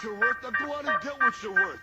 you're worth. Now go out and get what you're worth.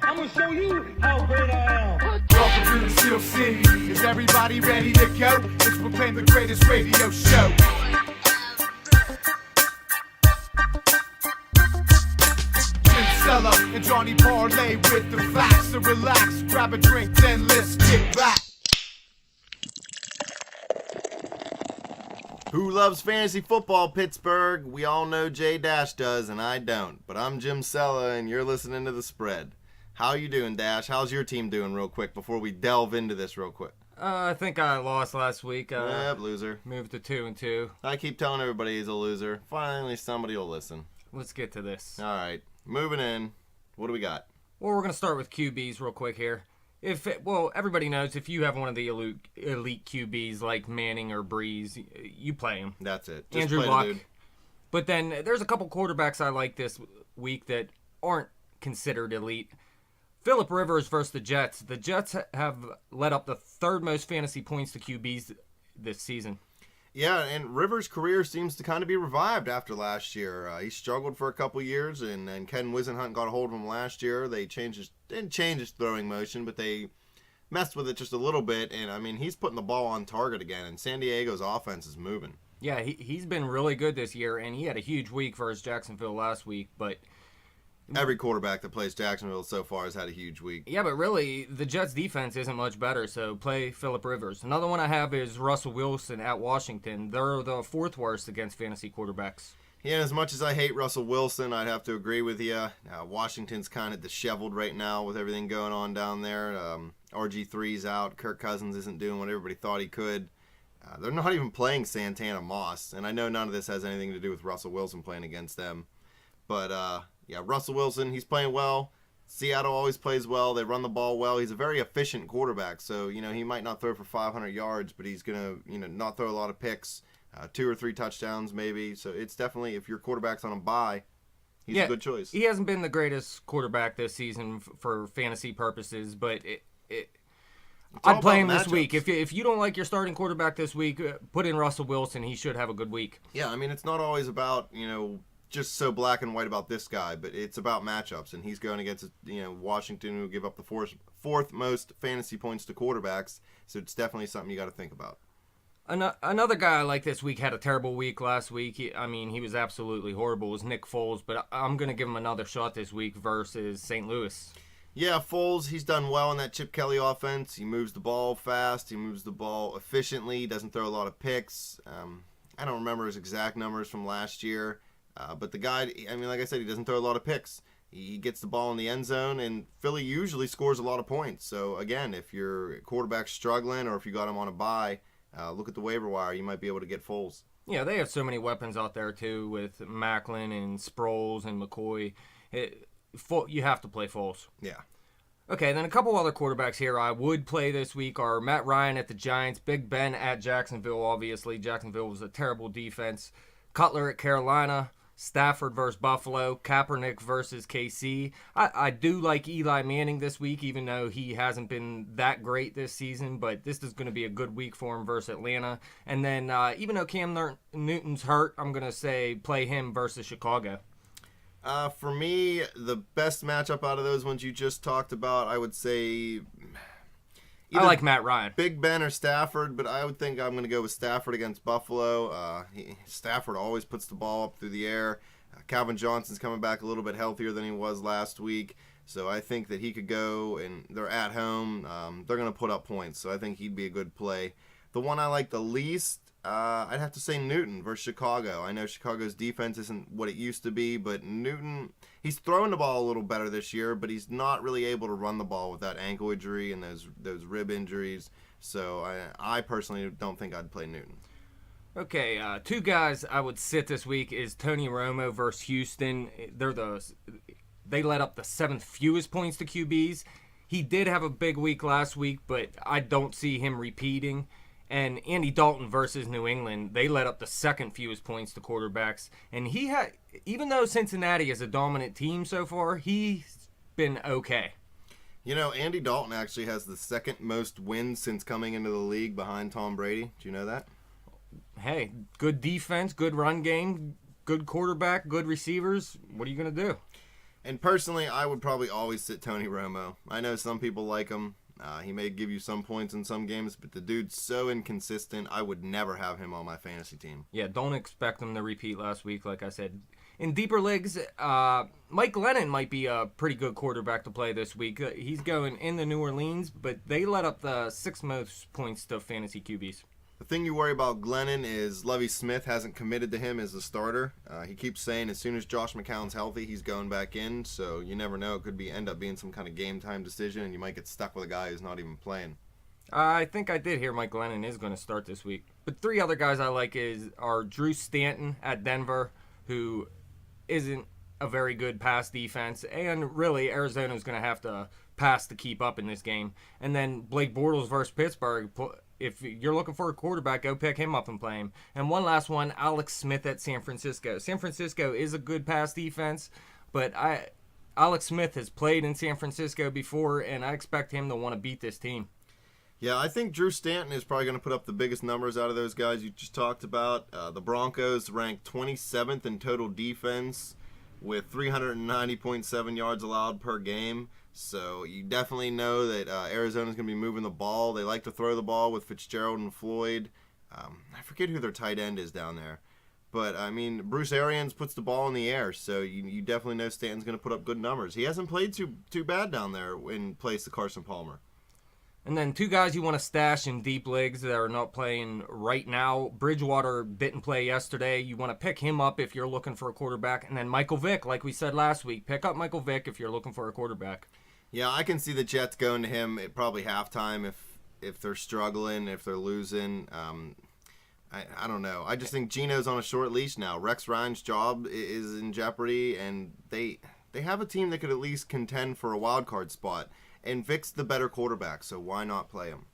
I'm gonna show you how great I am. Welcome to the Steel City. Is everybody ready to go? Let's proclaim the greatest radio show. Jim Cella and Johnny Parlay with the facts. So relax, grab a drink, then let's get back. Who loves fantasy football, Pittsburgh? We all know JDash does, and I don't. But I'm Jim Cella, and you're listening to The Spread. How you doing, Dash? How's your team doing real quick before we delve into this real quick? I think I lost last week. Yep, loser. Moved to 2-2. I keep telling everybody he's a loser. Finally, somebody will listen. Let's get to this. All right, moving in. What do we got? Well, we're going to start with QBs real quick here. Everybody knows if you have one of the elite QBs like Manning or Breeze, you play him. That's it. Just Andrew play the Luck. dude. But then there's a couple quarterbacks I like this week that aren't considered elite. Phillip Rivers versus the Jets. The Jets have led up the third most fantasy points to QBs this season. Yeah, and Rivers' career seems to kind of be revived after last year. He struggled for a couple years, and Ken Wisenhunt got a hold of him last year. They didn't change his throwing motion, but they messed with it just a little bit. And, I mean, he's putting the ball on target again, and San Diego's offense is moving. Yeah, he's been really good this year, and he had a huge week versus Jacksonville last week, but... Every quarterback that plays Jacksonville so far has had a huge week. Yeah, but really, the Jets' defense isn't much better, so play Phillip Rivers. Another one I have is Russell Wilson at Washington. They're the fourth worst against fantasy quarterbacks. Yeah, as much as I hate Russell Wilson, I'd have to agree with you. Washington's kind of disheveled right now with everything going on down there. RG3's out. Kirk Cousins isn't doing what everybody thought he could. They're not even playing Santana Moss, and I know none of this has anything to do with Russell Wilson playing against them. But, yeah, Russell Wilson, he's playing well. Seattle always plays well. They run the ball well. He's a very efficient quarterback. So, he might not throw for 500 yards, but he's going to, not throw a lot of picks. 2 or 3 touchdowns maybe. So it's definitely, if your quarterback's on a bye, he's a good choice. He hasn't been the greatest quarterback this season for fantasy purposes, but I'd play him this week. If you don't like your starting quarterback this week, put in Russell Wilson. He should have a good week. Yeah, I mean, it's not always about, just so black and white about this guy, but it's about matchups, and he's going against Washington, who give up the fourth most fantasy points to quarterbacks, so it's definitely something you got to think about. Another guy I like this week had a terrible week last week. He was absolutely horrible. It was Nick Foles, but I'm going to give him another shot this week versus St. Louis. Yeah, Foles, he's done well in that Chip Kelly offense. He moves the ball fast. He moves the ball efficiently. Doesn't throw a lot of picks. I don't remember his exact numbers from last year. But the guy, like I said, he doesn't throw a lot of picks. He gets the ball in the end zone, and Philly usually scores a lot of points. So, again, if your quarterback's struggling or if you got him on a bye, look at the waiver wire. You might be able to get Foles. Yeah, they have so many weapons out there, too, with Macklin and Sproles and McCoy. You have to play Foles. Yeah. Okay, then a couple other quarterbacks here I would play this week are Matt Ryan at the Giants, Big Ben at Jacksonville, obviously. Jacksonville was a terrible defense. Cutler at Carolina. Stafford versus Buffalo, Kaepernick versus KC. I do like Eli Manning this week, even though he hasn't been that great this season, but this is going to be a good week for him versus Atlanta. And then even though Cam Newton's hurt, I'm going to say play him versus Chicago. For me, the best matchup out of those ones you just talked about, I would say... I like Matt Ryan. Big Ben or Stafford, but I would think I'm going to go with Stafford against Buffalo. Stafford always puts the ball up through the air. Calvin Johnson's coming back a little bit healthier than he was last week, so I think that he could go, and they're at home. They're going to put up points, so I think he'd be a good play. The one I like the least, I'd have to say Newton versus Chicago. I know Chicago's defense isn't what it used to be, but Newton, he's throwing the ball a little better this year, but he's not really able to run the ball with that ankle injury and those rib injuries. So I personally don't think I'd play Newton. Okay, 2 guys I would sit this week is Tony Romo versus Houston. They let up the 7th fewest points to QBs. He did have a big week last week, but I don't see him repeating. And Andy Dalton versus New England, they let up the 2nd fewest points to quarterbacks. And even though Cincinnati is a dominant team so far, he's been okay. Andy Dalton actually has the 2nd most wins since coming into the league behind Tom Brady. Do you know that? hey, good defense, good run game, good quarterback, good receivers. What are you going to do? And personally, I would probably always sit Tony Romo. I know some people like him. He may give you some points in some games, but the dude's so inconsistent, I would never have him on my fantasy team. Yeah, don't expect him to repeat last week, like I said. In deeper leagues, Mike Glennon might be a pretty good quarterback to play this week. He's going in the New Orleans, but they let up the sixth most points to fantasy QBs. The thing you worry about Glennon is Lovie Smith hasn't committed to him as a starter. He keeps saying as soon as Josh McCown's healthy, he's going back in. So you never know. It could end up being some kind of game time decision, and you might get stuck with a guy who's not even playing. I think I did hear Mike Glennon is going to start this week. But three other guys I like are Drew Stanton at Denver, who isn't a very good pass defense, and really Arizona's going to have to pass to keep up in this game. And then Blake Bortles versus Pittsburgh. If you're looking for a quarterback, go pick him up and play him. And one last one, Alex Smith at San Francisco. San Francisco is a good pass defense, but Alex Smith has played in San Francisco before, and I expect him to want to beat this team. Yeah, I think Drew Stanton is probably going to put up the biggest numbers out of those guys you just talked about. The Broncos ranked 27th in total defense with 390.7 yards allowed per game. So you definitely know that Arizona's going to be moving the ball. They like to throw the ball with Fitzgerald and Floyd. I forget who their tight end is down there. But, I mean, Bruce Arians puts the ball in the air, so you definitely know Stanton's going to put up good numbers. He hasn't played too bad down there in place of Carson Palmer. And then two guys you want to stash in deep leagues that are not playing right now. Bridgewater didn't play yesterday. You want to pick him up if you're looking for a quarterback. And then Michael Vick, like we said last week. Pick up Michael Vick if you're looking for a quarterback. Yeah, I can see the Jets going to him at probably halftime if they're struggling, if they're losing. I don't know. I just think Geno's on a short leash now. Rex Ryan's job is in jeopardy, and they have a team that could at least contend for a wild card spot. And Vic's the better quarterback, so why not play him?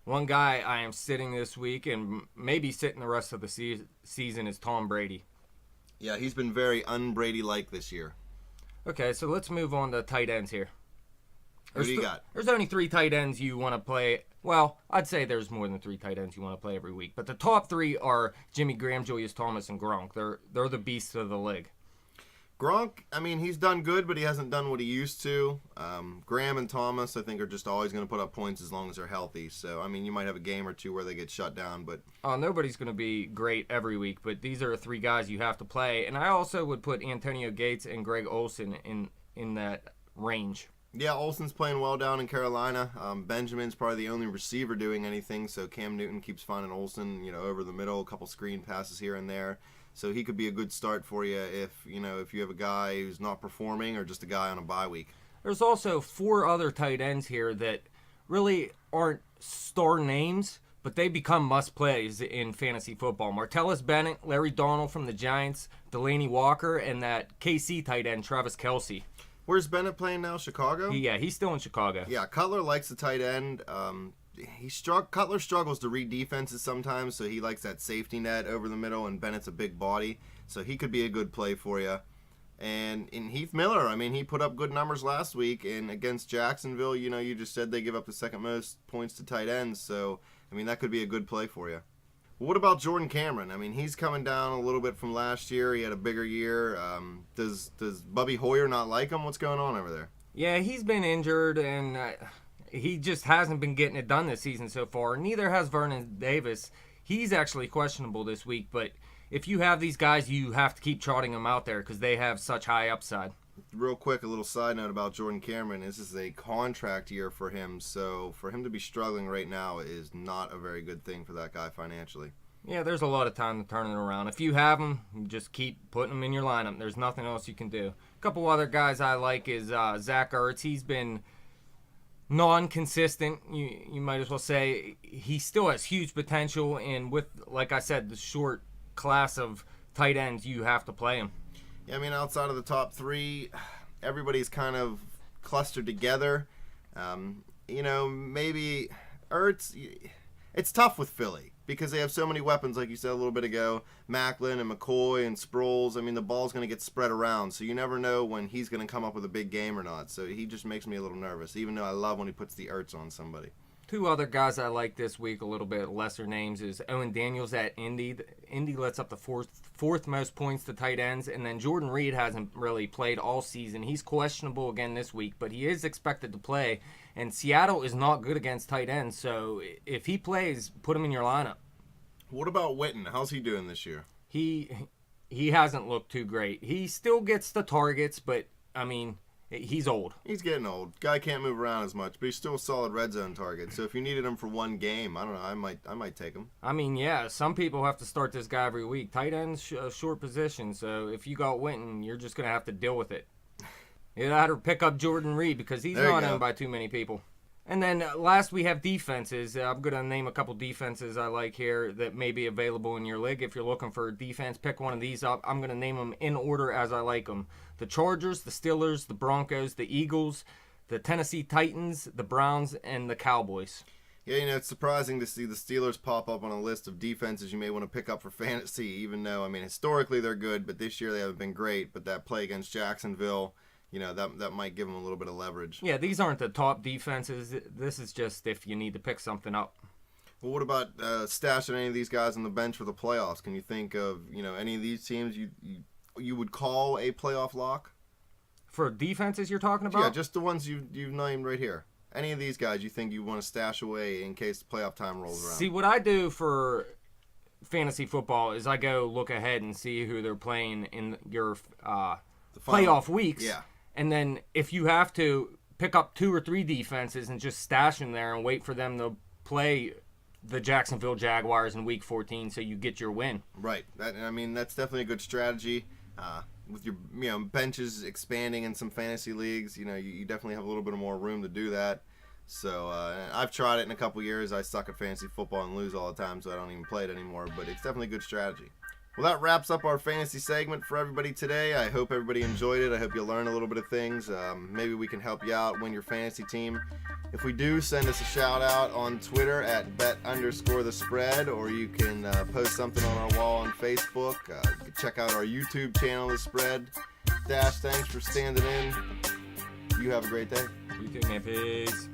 One guy I am sitting this week and maybe sitting the rest of the season is Tom Brady. Yeah, he's been very un-Brady-like this year. Okay, so let's move on to tight ends here. Who do you got? There's only three tight ends you want to play. Well, I'd say there's more than three tight ends you want to play every week. But the top three are Jimmy Graham, Julius Thomas, and Gronk. They're the beasts of the league. Gronk, I mean, he's done good, but he hasn't done what he used to. Graham and Thomas, I think, are just always going to put up points as long as they're healthy. So, I mean, you might have a game or two where they get shut down, but... Nobody's going to be great every week, but these are the three guys you have to play. And I also would put Antonio Gates and Greg Olsen in that range. Yeah, Olsen's playing well down in Carolina. Benjamin's probably the only receiver doing anything, so Cam Newton keeps finding Olsen, over the middle, a couple screen passes here and there. So he could be a good start for you if you have a guy who's not performing or just a guy on a bye week. There's also four other tight ends here that really aren't star names, but they become must-plays in fantasy football. Martellus Bennett, Larry Donald from the Giants, Delaney Walker, and that KC tight end, Travis Kelce. Where's Bennett playing now? Chicago? Yeah, he's still in Chicago. Yeah, Cutler likes the tight end. Cutler struggles to read defenses sometimes, so he likes that safety net over the middle, and Bennett's a big body, so he could be a good play for you. And in Heath Miller, I mean, he put up good numbers last week, and against Jacksonville, you just said they give up the second most points to tight ends, so, I mean, that could be a good play for you. Well, what about Jordan Cameron? I mean, he's coming down a little bit from last year. He had a bigger year. Does Bubby Hoyer not like him? What's going on over there? Yeah, he's been injured, and he just hasn't been getting it done this season so far. Neither has Vernon Davis. He's actually questionable this week, but if you have these guys, you have to keep trotting them out there because they have such high upside. Real quick, a little side note about Jordan Cameron. This is a contract year for him, so for him to be struggling right now is not a very good thing for that guy financially. Yeah, there's a lot of time to turn it around. If you have him, you just keep putting them in your lineup. There's nothing else you can do. A couple other guys I like is Zach Ertz. He's been non-consistent, you might as well say. He still has huge potential, and with, like I said, the short class of tight ends, you have to play him. Yeah, I mean, outside of the top three, everybody's kind of clustered together. Maybe Ertz, it's tough with Philly because they have so many weapons, like you said a little bit ago, Macklin and McCoy and Sproles. I mean, the ball's going to get spread around, so you never know when he's going to come up with a big game or not. So he just makes me a little nervous, even though I love when he puts the Ertz on somebody. Two other guys I like this week, a little bit lesser names, is Owen Daniels at Indy. Indy lets up the fourth most points to tight ends, and then Jordan Reed hasn't really played all season. He's questionable again this week, but he is expected to play, and Seattle is not good against tight ends, so if he plays, put him in your lineup. What about Witten? How's he doing this year? He hasn't looked too great. He still gets the targets, but, I mean, he's old. He's getting old. Guy can't move around as much, but he's still a solid red zone target. So if you needed him for one game, I don't know, I might take him. I mean, yeah, some people have to start this guy every week. Tight end's a short position, so if you got Winton, you're just going to have to deal with it. You had to pick up Jordan Reed because he's not owned by too many people. And then last we have defenses. I'm going to name a couple defenses I like here that may be available in your league. If you're looking for a defense, pick one of these up. I'm going to name them in order as I like them. The Chargers, the Steelers, the Broncos, the Eagles, the Tennessee Titans, the Browns, and the Cowboys. Yeah, it's surprising to see the Steelers pop up on a list of defenses you may want to pick up for fantasy, even though, I mean, historically they're good, but this year they haven't been great. But that play against Jacksonville, that might give them a little bit of leverage. Yeah, these aren't the top defenses. This is just if you need to pick something up. Well, what about stashing any of these guys on the bench for the playoffs? Can you think of, any of these teams you would call a playoff lock? For defenses you're talking about? Yeah, just the ones you've named right here. Any of these guys you think you want to stash away in case playoff time rolls around? See, what I do for fantasy football is I go look ahead and see who they're playing in your playoff weeks. Yeah. And then if you have to, pick up 2 or 3 defenses and just stash them there and wait for them to play the Jacksonville Jaguars in Week 14 so you get your win. Right. That's definitely a good strategy. With your benches expanding in some fantasy leagues, you definitely have a little bit more room to do that. So I've tried it in a couple years. I suck at fantasy football and lose all the time, so I don't even play it anymore. But it's definitely a good strategy. Well, that wraps up our fantasy segment for everybody today. I hope everybody enjoyed it. I hope you learned a little bit of things. Maybe we can help you out, win your fantasy team. If we do, send us a shout out on Twitter at bet_the_spread, or you can post something on our wall on Facebook. You can check out our YouTube channel, The Spread. Dash, thanks for standing in. You have a great day. You too, man. Peace.